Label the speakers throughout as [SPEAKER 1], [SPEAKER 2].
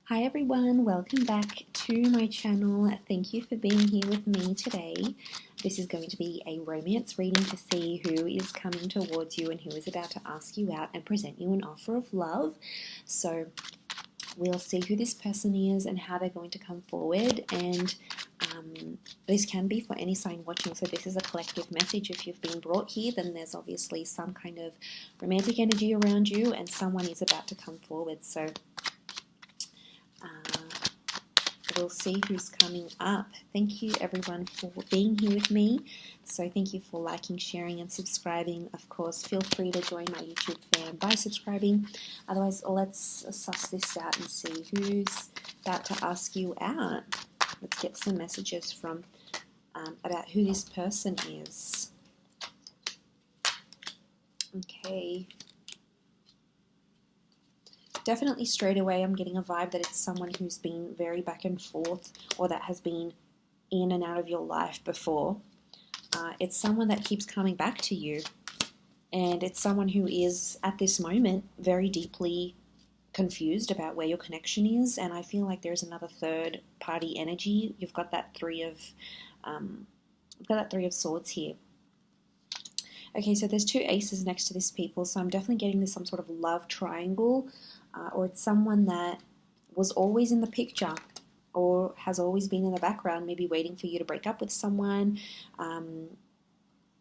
[SPEAKER 1] Hi everyone, welcome back to my channel. Thank you for being here with me today. This is going to be a romance reading to see who is coming towards you and who is about to ask you out and present you an offer of love. So we'll see who this person is and how they're going to come forward, and this can be for any sign watching, so this is a collective message. If you've been brought here, then there's obviously some kind of romantic energy around you and someone is about to come forward. So we'll see who's coming up. Thank you everyone for being here with me. So thank you for liking, sharing and subscribing. Of course, feel free to join my YouTube fam by subscribing. Otherwise, let's suss this out and see who's about to ask you out. Let's get some messages from about who this person is. Okay. Definitely straight away I'm getting a vibe that it's someone who's been very back and forth, or that has been in and out of your life before. It's someone that keeps coming back to you, and it's someone who is at this moment very deeply confused about where your connection is, and I feel like there's another third party energy. You've got that three of swords here. Okay, so there's two aces next to this people, so I'm definitely getting this some sort of love triangle, or it's someone that was always in the picture or has always been in the background, maybe waiting for you to break up with someone,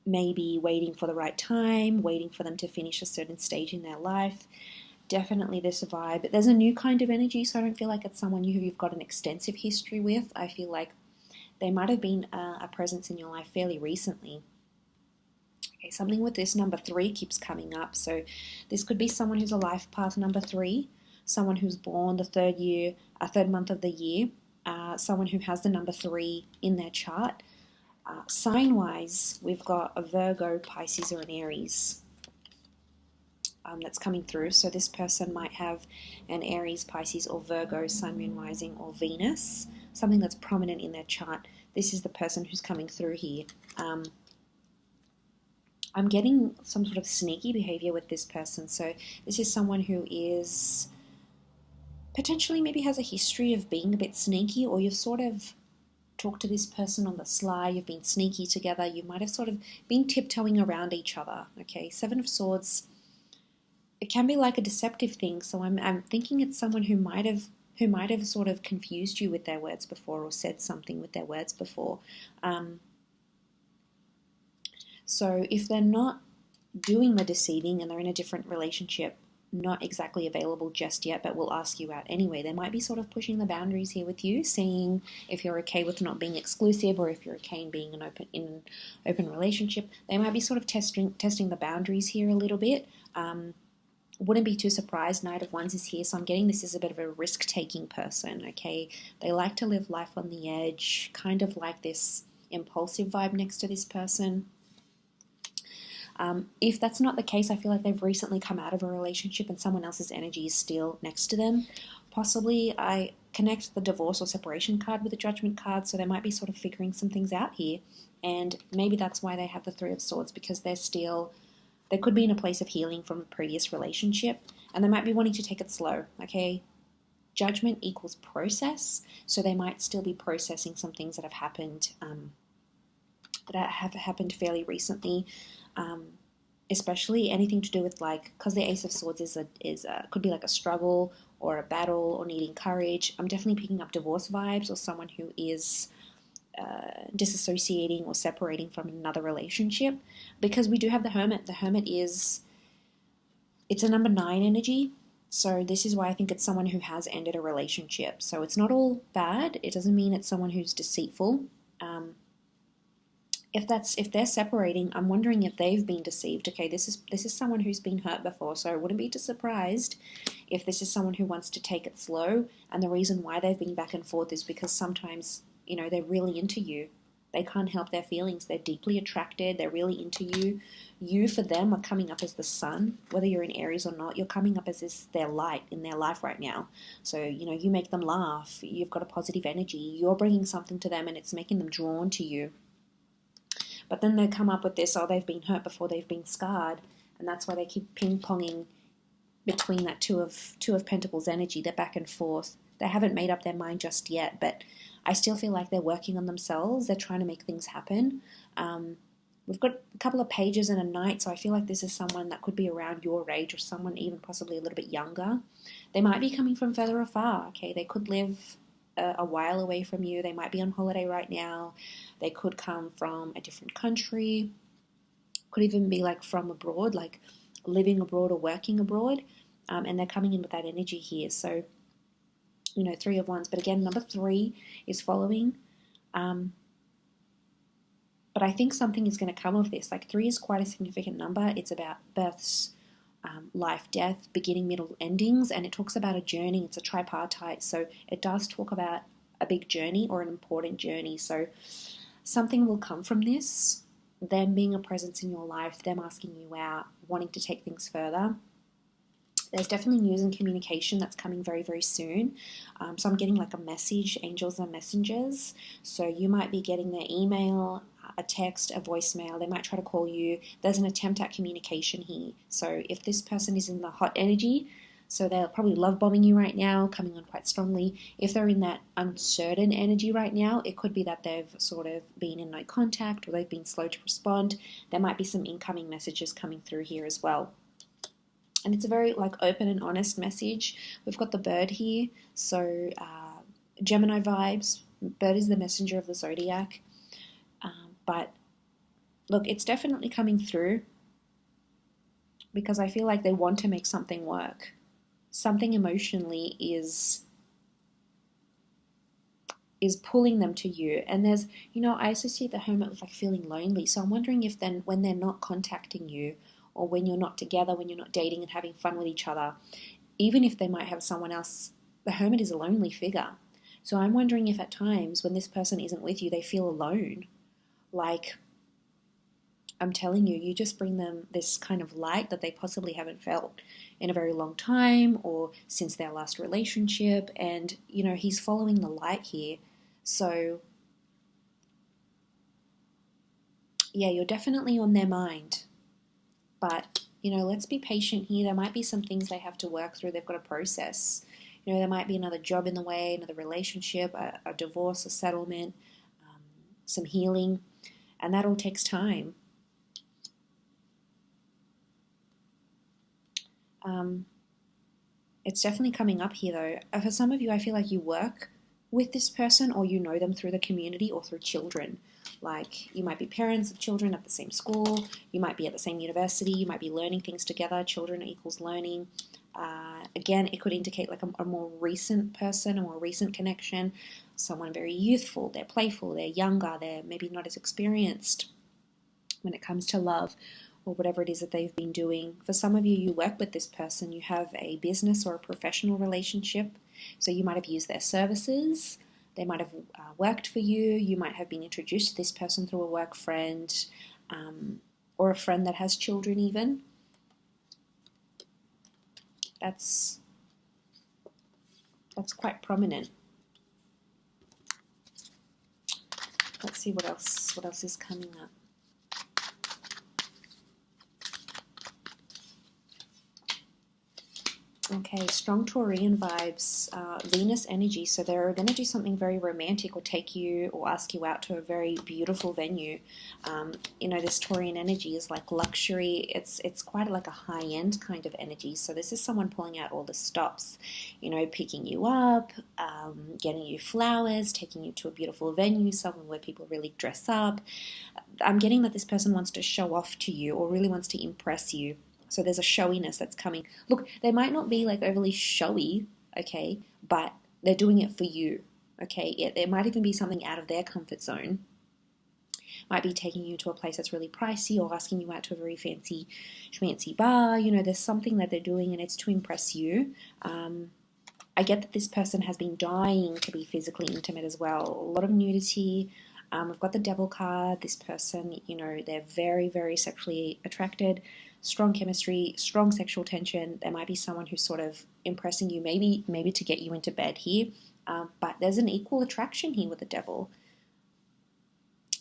[SPEAKER 1] maybe waiting for the right time, waiting for them to finish a certain stage in their life. Definitely this vibe. There's a new kind of energy, so I don't feel like it's someone who you've got an extensive history with. I feel like they might have been a presence in your life fairly recently. Okay, something with this number 3 keeps coming up. So this could be someone who's a life path number 3, someone who's born the third month of the year, someone who has the number 3 in their chart. Sign-wise, we've got a Virgo, Pisces, or an Aries that's coming through. So this person might have an Aries, Pisces, or Virgo, Sun, Moon, Rising, or Venus, something that's prominent in their chart. This is the person who's coming through here. I'm getting some sort of sneaky behavior with this person. So this is someone who is potentially maybe has a history of being a bit sneaky, or you've sort of talked to this person on the sly, you've been sneaky together, you might have sort of been tiptoeing around each other. Okay, 7 of Swords, it can be like a deceptive thing, so I'm thinking it's someone who might have sort of confused you with their words before, or said something with their words before. So if they're not doing the deceiving and they're in a different relationship, not exactly available just yet, but will ask you out anyway, they might be sort of pushing the boundaries here with you, seeing if you're okay with not being exclusive, or if you're okay in being in an open relationship. They might be sort of testing the boundaries here a little bit. Wouldn't be too surprised. Knight of Wands is here, so I'm getting this is a bit of a risk-taking person, okay? They like to live life on the edge, kind of like this impulsive vibe next to this person. If that's not the case, I feel like they've recently come out of a relationship and someone else's energy is still next to them. Possibly I connect the divorce or separation card with the judgment card, so they might be sort of figuring some things out here, and maybe that's why they have the 3 of Swords, because they could be in a place of healing from a previous relationship, and they might be wanting to take it slow, okay? Judgment equals process, so they might still be processing some things that have happened fairly recently, especially anything to do with, like, because the Ace of Swords could be like a struggle or a battle or needing courage. I'm definitely picking up divorce vibes, or someone who is disassociating or separating from another relationship, because we do have the Hermit. The Hermit it's a number 9 energy, so this is why I think it's someone who has ended a relationship. So it's not all bad. It doesn't mean it's someone who's deceitful. If they're separating, I'm wondering if they've been deceived. Okay, this is someone who's been hurt before, so I wouldn't be too surprised if this is someone who wants to take it slow, and the reason why they've been back and forth is because sometimes, they're really into you. They can't help their feelings. They're deeply attracted. They're really into you. You, for them, are coming up as the sun. Whether you're in Aries or not, you're coming up as their light in their life right now. So, you make them laugh. You've got a positive energy. You're bringing something to them, and it's making them drawn to you. But then they come up with this, they've been hurt before, they've been scarred, and that's why they keep ping-ponging between that two of Pentacles energy. They're back and forth. They haven't made up their mind just yet, but I still feel like they're working on themselves. They're trying to make things happen. We've got a couple of pages and a knight, so I feel like this is someone that could be around your age, or someone even possibly a little bit younger. They might be coming from further afar, okay? They could live a while away from you. They might be on holiday right now. They could come from a different country. Could even be like from abroad, like living abroad or working abroad. And they're coming in with that energy here. So, you know, 3 of Wands. But again, number 3 is following. But I think something is going to come of this. Like 3 is quite a significant number. It's about births, life, death, beginning, middle, endings. And it talks about a journey. It's a tripartite. So it does talk about a big journey or an important journey. So something will come from this. Them being a presence in your life, them asking you out, wanting to take things further. There's definitely news and communication that's coming very, very soon. So I'm getting like a message, angels and messengers. So you might be getting their email, a text, a voicemail. They might try to call you. There's an attempt at communication here. So if this person is in the hot energy, so they're probably love bombing you right now, coming on quite strongly. If they're in that uncertain energy right now, it could be that they've sort of been in no contact, or they've been slow to respond. There might be some incoming messages coming through here as well. And it's a very like open and honest message. We've got the bird here, so Gemini vibes. Bird is the messenger of the zodiac. But look, it's definitely coming through, because I feel like they want to make something work. Something emotionally is pulling them to you. And there's, you know, I associate the Hermit with like feeling lonely. So I'm wondering if then when they're not contacting you, or when you're not together, when you're not dating and having fun with each other, even if they might have someone else, the Hermit is a lonely figure. So I'm wondering if at times when this person isn't with you, they feel alone. Like, I'm telling you, you just bring them this kind of light that they possibly haven't felt in a very long time, or since their last relationship. And, you know, he's following the light here. So, yeah, you're definitely on their mind. But, you know, let's be patient here. There might be some things they have to work through. They've got to process. You know, there might be another job in the way, another relationship, a divorce, a settlement, some healing. And that all takes time. It's definitely coming up here though. For some of you, I feel like you work with this person, or you know them through the community or through children. Like, you might be parents of children at the same school, you might be at the same university, you might be learning things together. Children equals learning. Again, it could indicate like a more recent person, a more recent connection, someone very youthful, they're playful, they're younger, they're maybe not as experienced when it comes to love, or whatever it is that they've been doing. For some of you, you work with this person, you have a business or a professional relationship, so you might have used their services, they might have worked for you, you might have been introduced to this person through a work friend, or a friend that has children even. That's quite prominent. Let's see what else is coming up. Okay, strong Taurian vibes, Venus energy. So they're going to do something very romantic, or take you or ask you out to a very beautiful venue. You know, this Taurian energy is like luxury. It's quite like a high-end kind of energy. So this is someone pulling out all the stops, you know, picking you up, getting you flowers, taking you to a beautiful venue, somewhere where people really dress up. I'm getting that this person wants to show off to you, or really wants to impress you. So there's a showiness that's coming. Look, they might not be like overly showy, okay, but they're doing it for you, okay? It might even be something out of their comfort zone. Might be taking you to a place that's really pricey, or asking you out to a very fancy bar. You know, there's something that they're doing, and it's to impress you. I get that this person has been dying to be physically intimate as well. A lot of nudity. We've got the Devil card. This person, you know, they're very, very sexually attracted. Strong chemistry, strong sexual tension. There might be someone who's sort of impressing you, maybe to get you into bed here. But there's an equal attraction here with the Devil.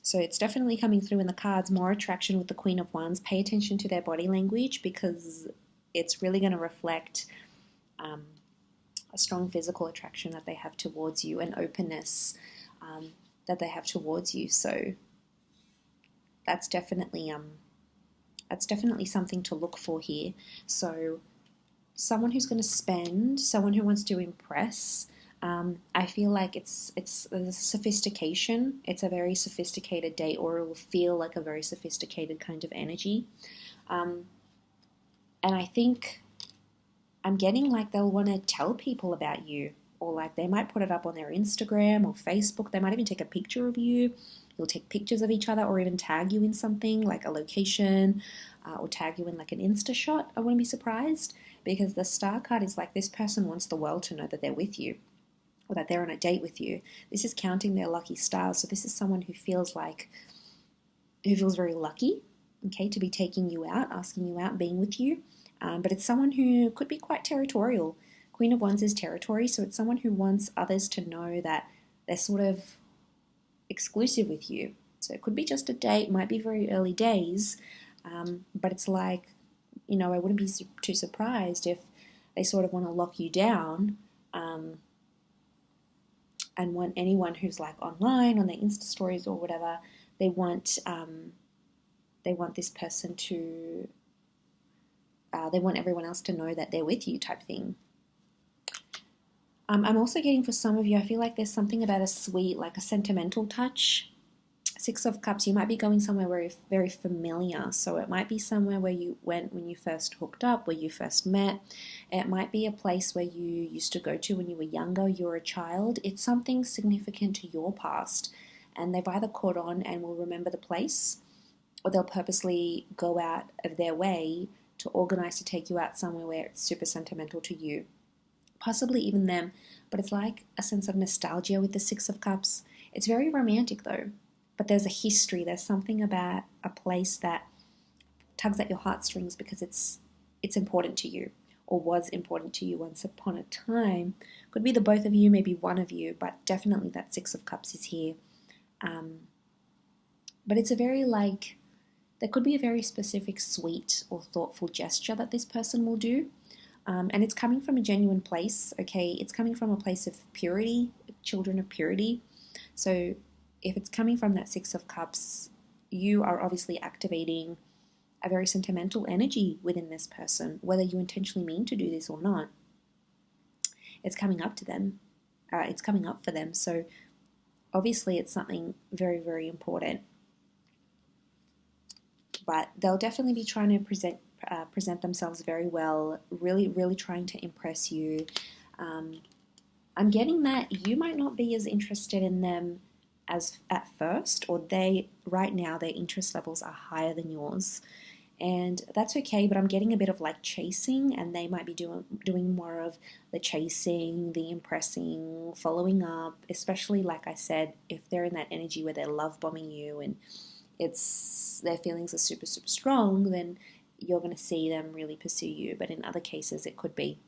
[SPEAKER 1] So it's definitely coming through in the cards. More attraction with the Queen of Wands. Pay attention to their body language, because it's really going to reflect a strong physical attraction that they have towards you, and openness that they have towards you. So that's definitely something to look for here. So someone who's going to spend, someone who wants to impress. I feel like it's a sophistication. It's a very sophisticated date, or it will feel like a very sophisticated kind of energy. And I think I'm getting like they'll want to tell people about you, or like they might put it up on their Instagram or Facebook. They might even take a picture of you. You'll take pictures of each other, or even tag you in something like a location, or tag you in like an Insta shot. I wouldn't be surprised, because the Star card is like this person wants the world to know that they're with you, or that they're on a date with you. This is counting their lucky stars. So this is someone who feels very lucky, okay, to be taking you out, asking you out, being with you. But it's someone who could be quite territorial. Queen of Wands is territory, so it's someone who wants others to know that they're sort of exclusive with you. So it could be just a date, might be very early days, but it's like, I wouldn't be too surprised if they sort of want to lock you down, and want anyone who's like online on their Insta stories or whatever, they want this person to, they want everyone else to know that they're with you, type thing. I'm also getting, for some of you, I feel like there's something about a sweet, like a sentimental touch. Six of Cups, you might be going somewhere very, very familiar. So it might be somewhere where you went when you first hooked up, where you first met. It might be a place where you used to go to when you were younger, you were a child. It's something significant to your past. And they've either caught on and will remember the place, or they'll purposely go out of their way to organize to take you out somewhere where it's super sentimental to you. Possibly even them, but it's like a sense of nostalgia with the Six of Cups. It's very romantic though, but there's a history. There's something about a place that tugs at your heartstrings because it's important to you, or was important to you once upon a time. Could be the both of you, maybe one of you, but definitely that Six of Cups is here. But it's a very there could be a very specific sweet or thoughtful gesture that this person will do. And it's coming from a genuine place, okay? It's coming from a place of purity, children of purity. So if it's coming from that Six of Cups, you are obviously activating a very sentimental energy within this person, whether you intentionally mean to do this or not. It's coming up to them. It's coming up for them. So obviously it's something very, very important. But they'll definitely be trying to present themselves very well, really, really trying to impress you. I'm getting that you might not be as interested in them as at first, or right now their interest levels are higher than yours, and that's okay. But I'm getting a bit of like chasing, and they might be doing more of the chasing, the impressing, following up, especially like I said, if they're in that energy where they're love bombing you and their feelings are super, super strong, then you're going to see them really pursue you. But in other cases, it could be,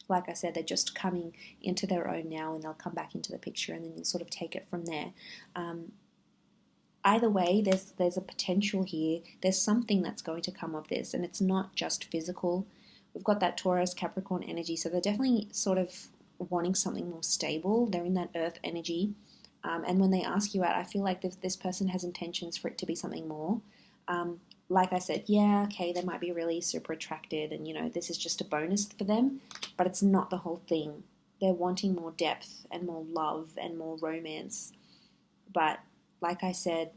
[SPEAKER 1] like I said, they're just coming into their own now, and they'll come back into the picture, and then you'll sort of take it from there. Either way, there's a potential here. There's something that's going to come of this, and it's not just physical. We've got that Taurus, Capricorn energy, so they're definitely sort of wanting something more stable. They're in that earth energy. And when they ask you out, I feel like this person has intentions for it to be something more. Like I said, yeah, okay, they might be really super attracted, and this is just a bonus for them, but it's not the whole thing. They're wanting more depth and more love and more romance. But like I said,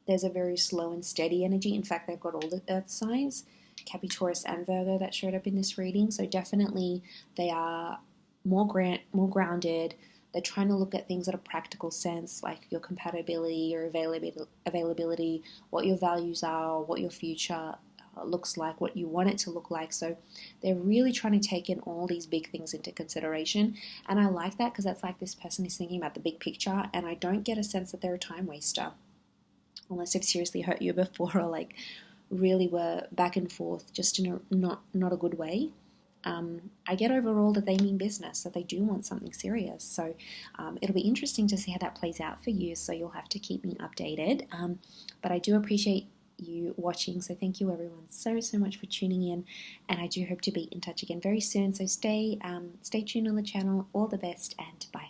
[SPEAKER 1] there's a very slow and steady energy. In fact, they've got all the earth signs, Capricorn, Taurus, and Virgo, that showed up in this reading. So definitely they are more grounded. They're trying to look at things at a practical sense, like your compatibility, your availability, what your values are, what your future looks like, what you want it to look like. So they're really trying to take in all these big things into consideration. And I like that, because that's like this person is thinking about the big picture, and I don't get a sense that they're a time waster, unless they've seriously hurt you before, or like really were back and forth just in a not a good way. I get overall that they mean business, that they do want something serious. So it'll be interesting to see how that plays out for you. So you'll have to keep me updated. But I do appreciate you watching. So thank you everyone so much for tuning in, and I do hope to be in touch again very soon. So stay tuned on the channel. All the best, and bye.